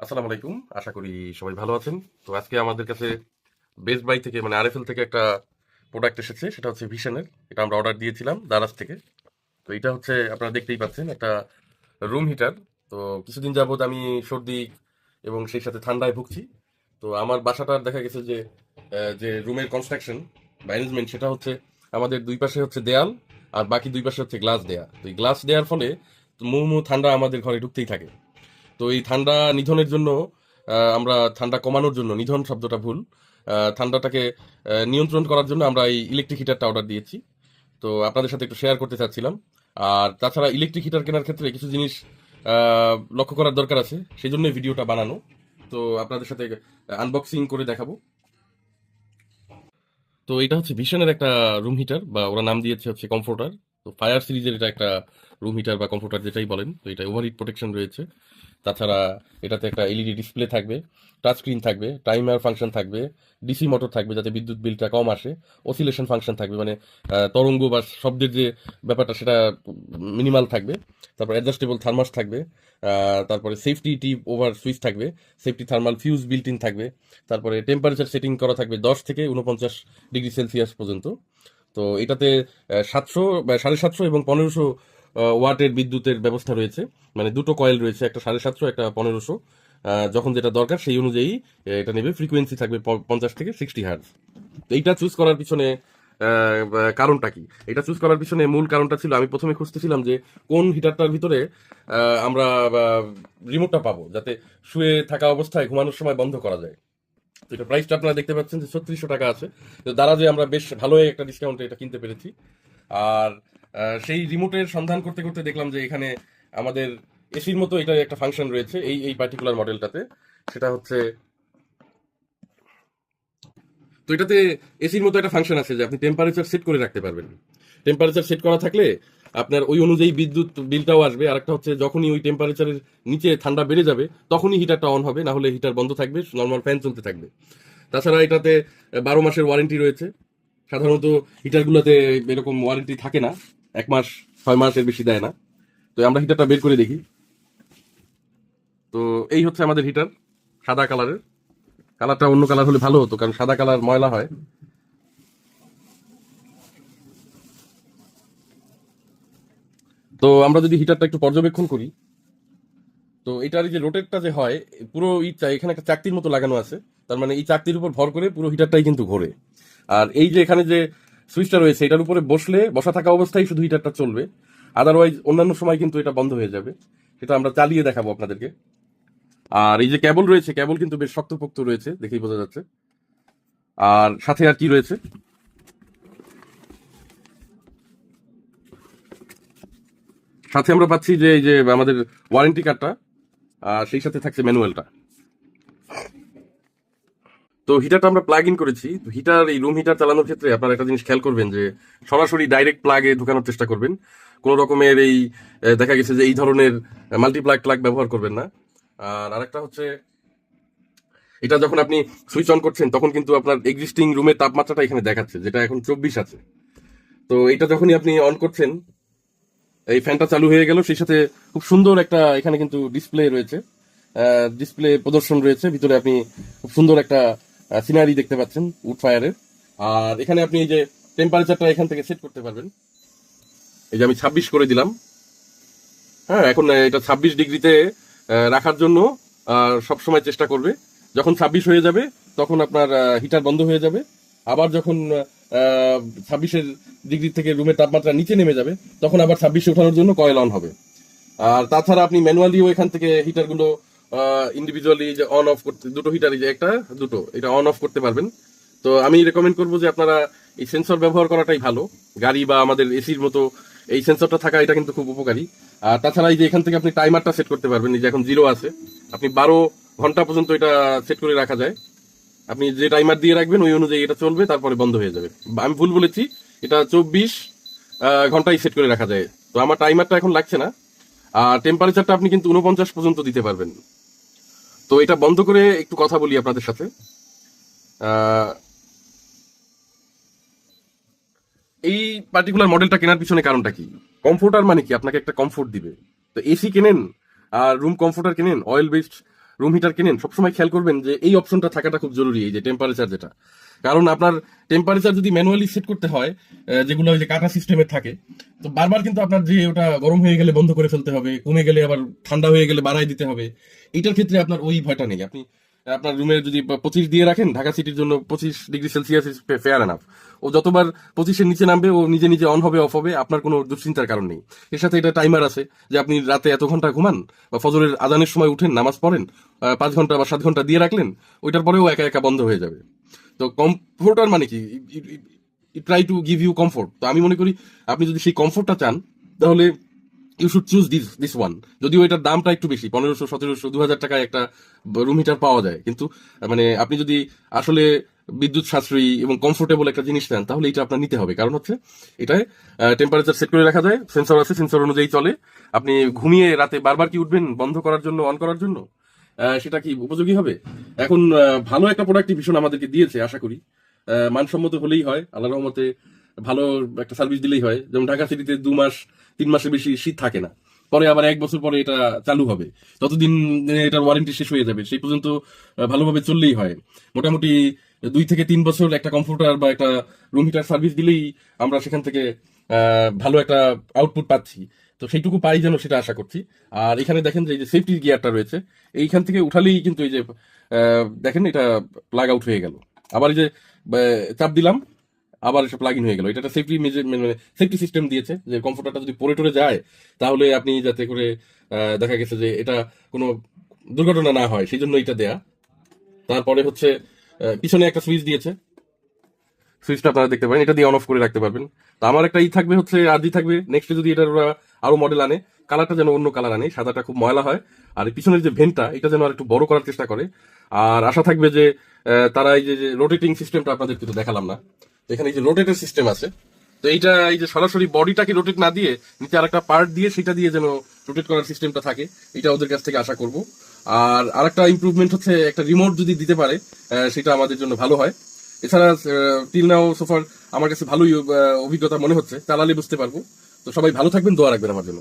আসসালামু আলাইকুম। আশা করি সবাই ভালো আছেন। তো আজকে আমাদের কাছে বেস্ট বাই থেকে মানে আরএফএল থেকে একটা প্রোডাক্ট এসেছে, সেটা হচ্ছে ভিশনের। এটা আমরা অর্ডার দিয়েছিলাম দারাজ থেকে। তো এটা হচ্ছে আপনারা দেখতেই পাচ্ছেন একটা রুম হিটার। তো কিছুদিন যাবত আমি সর্দি এবং সেই সাথে ঠান্ডায় ভুগছি। তো আমার বাসাটার দেখা গেছে যে যে রুমের কনস্ট্রাকশন বা অ্যারেঞ্জমেন্ট সেটা হচ্ছে আমাদের দুই পাশে হচ্ছে দেয়াল আর বাকি দুই পাশে হচ্ছে গ্লাস দেয়া। তো এই গ্লাস দেওয়ার ফলে ঠান্ডা আমাদের ঘরে ঢুকতেই থাকে। তো এই ঠান্ডা নিধনের জন্য আমরা ঠান্ডা কমানোর জন্য, নিধন শব্দটা ভুল, ঠান্ডাটাকে নিয়ন্ত্রণ করার জন্য আমরা এই ইলেকট্রিক হিটারটা অর্ডার দিয়েছি। তো আপনাদের সাথে একটু শেয়ার করতে চাচ্ছিলাম। আর তাছাড়া ইলেকট্রিক হিটার কেনার ক্ষেত্রে কিছু জিনিস লক্ষ্য করার দরকার আছে, সেই জন্যই ভিডিওটা বানানো। তো আপনাদের সাথে আনবক্সিং করে দেখাবো। তো এটা হচ্ছে ভিশনের একটা রুম হিটার, বা ওরা নাম দিয়েছে হচ্ছে কমফোর্টার। তো ফায়ার সিরিজের এটা একটা রুম হিটার বা কমফোর্টার যেটাই বলেন। তো এটা ওভারহিট প্রোটেকশন রয়েছে। তাছাড়া এটাতে একটা এলইডি ডিসপ্লে থাকবে, টাচ স্ক্রিন থাকবে, টাইমার ফাংশন থাকবে, ডিসি মোটর থাকবে যাতে বিদ্যুৎ বিলটা কম আসে, অসিলেশন ফাংশন থাকবে মানে তরঙ্গ বা শব্দের যে ব্যাপারটা সেটা মিনিমাল থাকবে। তারপর অ্যাডজাস্টেবল থার্মাস থাকবে। তারপরে সেফটি টিপ ওভার সুইচ থাকবে, safety thermal fuse built in থাকবে। তারপরে টেম্পারেচার সেটিং করা থাকবে 10 থেকে 49 ডিগ্রি সেলসিয়াস পর্যন্ত। তো এটাতে 700 বা 750 এবং 1500 ওয়াটের বিদ্যুতের ব্যবস্থা রয়েছে। মানে দুটো কয়েল রয়েছে, একটা 750, একটা 1500। যখন যেটা দরকার সেই অনুযায়ী এটা নেবে। ফ্রিকোয়েন্সি থাকবে 50 থেকে 60 হার্জ। তো এইটা চুজ করার পিছনে কারণটা কি? এটা চুজ করার পিছনে মূল কারণটা ছিল, আমি প্রথমে খুঁজতেছিলাম যে কোন হিটারটার ভিতরে আমরা রিমোটটা পাবো যাতে শুয়ে থাকা অবস্থায় ঘুমানোর সময় বন্ধ করা যায়। তো এটা প্রাইসটা আপনারা দেখতে পাচ্ছেন যে 3600 টাকা আছে। তো দারাজে আমরা বেশ ভালোই একটা ডিসকাউন্টে এটা কিনতে পেরেছি। আর সেই রিমোটের সন্ধান করতে করতে দেখলাম যে এখানে আমাদের এসির মতো এটা একটা ফাংশন রয়েছে এই পার্টিকুলার মডেলটাতে। সেটা হচ্ছে, তো এটাতে এসির মতো একটা ফাংশন আছে যে আপনি টেম্পারেচার সেট করে রাখতে পারবেন। টেম্পারেচার সেট করা থাকলে আপনার ওই অনুযায়ী বিদ্যুৎ বিলটাও আসবে। আর একটা হচ্ছে, যখনই ওই টেম্পারেচারের নিচে ঠান্ডা বেড়ে যাবে তখনই হিটারটা অন হবে, না হলে হিটার বন্ধ থাকবে, নর্মাল ফ্যান চলতে থাকবে। তাছাড়া এটাতে 12 মাসের ওয়ারেন্টি রয়েছে। সাধারণত হিটারগুলোতে এরকম ওয়ারেন্টি থাকে না, 1 মাস 6 মাস এর বেশি দেয় না। তো আমরা হিটারটা বের করে দেখি। তো এই হচ্ছে আমাদের হিটার, সাদা কালারের। কালারটা অন্য কালার হলে ভালো হতো, কারণ সাদা কালার ময়লা হয়। তো আমরা যদি হিটারটা একটু পর্যবেক্ষণ করি, তো এটার এই যে রোটেটটা যে হয়, পুরো এখানে একটা চাকতির মতো লাগানো আছে। তার মানে এই চাকতির উপর ভর করে পুরো হিটারটাই কিন্তু ঘোরে। আর এই যে এখানে যে সুইচটা রয়েছে, এটার উপরে বসা থাকা অবস্থায় শুধু হিটারটা চলবে। আদারওয়াইজ অন্যান্য সময় কিন্তু এটা বন্ধ হয়ে যাবে। সেটা আমরা চালিয়ে দেখাবো আপনাদেরকে। আর এই যে কেবল রয়েছে, কেবল কিন্তু বেশ শক্তপোক্ত রয়েছে, দেখেই বোঝা যাচ্ছে। আর সাথে আর কি রয়েছে, সাথে আমরা পাচ্ছি যে এই যে আমাদের ওয়ারেন্টি কার্ডটা, আর সেই সাথে থাকছে ম্যানুয়ালটা। তো হিটারটা আমরা প্লাগ ইন করেছি। তো হিটার, এই রুম হিটার চালানোর ক্ষেত্রে আপনারা একটা জিনিস খেয়াল করবেন যে সরাসরি ডাইরেক্ট প্লাগে ঢুকানোর চেষ্টা করবেন। কোনো রকমের এই দেখা গেছে যে এই ধরনের মাল্টিপ্লাগ প্লাগ ব্যবহার করবেন না। আর আরেকটা হচ্ছে, এটা যখন আপনি সুইচ অন করছেন তখন কিন্তু আপনার এক্সিস্টিং রুমের তাপমাত্রাটা এখানে দেখাচ্ছে, যেটা এখন 24 আছে। তো এটা যখনই আপনি অন করছেন, এই ফ্যানটা চালু হয়ে গেল, সেই সাথে খুব সুন্দর একটা এখানে কিন্তু ডিসপ্লে রয়েছে, ডিসপ্লে প্রদর্শন রয়েছে। ভিতরে আপনি খুব সুন্দর একটা সিনারি দেখতে পাচ্ছেন উড ফায়ারের। আর এখানে আপনি এই যে টেম্পারেচারটা এখান থেকে সেট করতে পারবেন। এই যে আমি 26 করে দিলাম। হ্যাঁ, এখন এটা 26 ডিগ্রিতে রাখার জন্য সব সময় চেষ্টা করবে। যখন 26 হয়ে যাবে তখন আপনার হিটার বন্ধ হয়ে যাবে। আবার যখন 26 ডিগ্রি থেকে রুমের তাপমাত্রা নিচে নেমে যাবে তখন আবার 26 ওঠানোর জন্য কয়েল অন হবে। আর তাছাড়া আপনি ম্যানুয়ালিও এখান থেকে হিটারগুলো ইন্ডিভিজুয়ালি যে অন অফ করতে, দুটো হিটার, এই যে একটা দুটো, এটা অন অফ করতে পারবেন। তো আমি রেকমেন্ড করবো যে আপনারা এই সেন্সর ব্যবহার করাটাই ভালো। গাড়ি বা আমাদের এসির মতো এই সেন্সরটা থাকা এটা কিন্তু খুব উপকারী। আর তাছাড়া এই যে এখান থেকে আপনি টাইমারটা সেট করতে পারবেন। এই যে এখন 0 আছে, আপনি 12 ঘন্টা পর্যন্ত এটা সেট করে রাখা যায়। আপনি যে টাইমার দিয়ে রাখবেন ওই অনুযায়ী এটা চলবে, তারপরে বন্ধ হয়ে যাবে। আমি ভুল বলেছি, এটা 24 ঘন্টাই সেট করে রাখা যায়। তো আমার টাইমারটা এখন লাগছে না। আর টেম্পারেচারটা আপনি কিন্তু 49 পর্যন্ত দিতে পারবেন। তো এটা বন্ধ করে একটু কথা বলি আপনাদের সাথে। আহ, এই পার্টিকুলার মডেলটা কেনার পিছনে কারণটা কি? কমফোর্টার মানে কি? আপনাকে একটা কমফোর্ট দিবে। তো এসি কেনেন আর রুম কমফোর্টার কেনেন, অয়েল বেসড রুম হিটার কেনেন সবসময় খেয়াল করবেন যে এই অপশনটা থাকাটা খুব জরুরি, এই যে টেম্পারেচার যেটা। কারণ আপনার টেম্পারেচার যদি ম্যানুয়ালি সেট করতে হয়, যেগুলো ওই যে কাটা সিস্টেমের থাকে, তো বারবার কিন্তু আপনার যে ওটা গরম হয়ে গেলে বন্ধ করে ফেলতে হবে, কমে গেলে আবার ঠান্ডা হয়ে গেলে বাড়াই দিতে হবে। এইটার ক্ষেত্রে আপনার ওই ভয়টা নেই। আপনি আপনার রুমে যদি 25 দিয়ে রাখেন, ঢাকা সিটির জন্য 25°C ইজ ফেয়ার এনাফ। ও যতবার 25-এর নিচে নামবে ও নিজে নিজে অন হবে অফ হবে, আপনার কোনো দুশ্চিন্তার কারণ নেই। এর সাথে এটা টাইমার আছে যে আপনি রাতে এত ঘন্টা ঘুমান বা ফজরের আজানের সময় উঠেন নামাজ পড়েন, 5 ঘন্টা বা 7 ঘন্টা দিয়ে রাখলেন, ওইটার পরেও একা একা বন্ধ হয়ে যাবে। তো কমফোর্টার মানে কি, try to give you comfort. তো আমি মনে করি আপনি যদি সেই কমফোর্টটা চান তাহলে you should choose this one. যদিও এটার দামটা একটু বেশি, 1500, 1700, 2000 টাকায় একটা রুম হিটার পাওয়া যায়, কিন্তু মানে আপনি যদি আসলে বিদ্যুৎ সাশ্রয়ী এবং কমফোর্টেবল একটা জিনিস নেন তাহলে এটা আপনার নিতে হবে। কারণ হচ্ছে এটায় টেম্পারেচার সেট করে রাখা যায়, সেন্সর আছে, সেন্সর অনুযায়ী চলে। আপনি ঘুমিয়ে রাতে বারবার কি উঠবেন বন্ধ করার জন্য, অন করার জন্য, সেটা কি উপযোগী হবে? এখন ভালো একটা প্রোডাক্ট ভীষণ আমাদেরকে দিয়েছে, আশা করি মানসম্মত হলেই হয়, আল্লাহর রহমতে ভালো একটা সার্ভিস দিলেই হয়। যেমন ঢাকা সিটিতে 2 মাস 3 মাসের বেশি শীত থাকে না, পরে আবার 1 বছর পরে এটা চালু হবে, ততদিন এটার ওয়ারেন্টি শেষ হয়ে যাবে, সেই পর্যন্ত ভালোভাবে চললেই হয়। মোটামুটি 2 থেকে 3 বছর একটা কমফোর্টার বা একটা রুম হিটার সার্ভিস দিলেই আমরা সেখান থেকে ভালো একটা আউটপুট পাচ্ছি। তো সেইটুকু পাই যেন, সেটা আশা করছি। আর এখানে দেখেন যে এই যে সেফটি গিয়ারটা রয়েছে, এইখান থেকে উঠালেই কিন্তু এই যে দেখেন এটা প্লাগ আউট হয়ে গেল, আবার এই যে চাপ দিলাম আবার এসে প্লাগ ইন হয়ে গেল। এটা একটা সেফটি মানে সেফটি সিস্টেম দিয়েছে যে কম্পিউটারটা যদি পড়ে টরে যায় তাহলে আপনি যাতে করে দেখা গেছে যে এটা কোনো দুর্ঘটনা না হয়, সেই জন্য এটা দেয়া। তারপরে হচ্ছে পিছনে একটা সুইচ দিয়েছে, সুইচটা আপনারা দেখতে পারেন, এটা দিয়ে অন অফ করে রাখতে পারবেন। তো আমার একটা থাকবে হচ্ছে, আরজি থাকবে নেক্সটে যদি এটার ওরা আরো মডেল আনে, কালারটা যেন অন্য কালার আনে, সাদাটা খুব ময়লা হয়। আর এই পিছনের যে ভেন্টটা এটা যেন আর একটু বড় করার চেষ্টা করে। আর আশা থাকবে যে তারা এই যে রোটেটিং সিস্টেমটা আপনাদেরকে তো দেখালাম না, তো এখানে এই যে রোটেটের সিস্টেম আছে, তো এইটা এই যে সরাসরি বডিটাকে রোটেট না দিয়ে নিচে আরেকটা পার্ট দিয়ে সেটা দিয়ে যেন রোটেট করার সিস্টেমটা থাকে, এটা ওদের কাছ থেকে আশা করব। আর আরেকটা ইমপ্রুভমেন্ট হচ্ছে একটা রিমোট যদি দিতে পারে, সেটা আমাদের জন্য ভালো হয়। এছাড়া টিল নাও সোফার আমার কাছে ভালোই অভিজ্ঞতা মনে হচ্ছে, চালালে বুঝতে পারবো। তো সবাই ভালো থাকবেন, দোয়া রাখবেন আমার জন্য।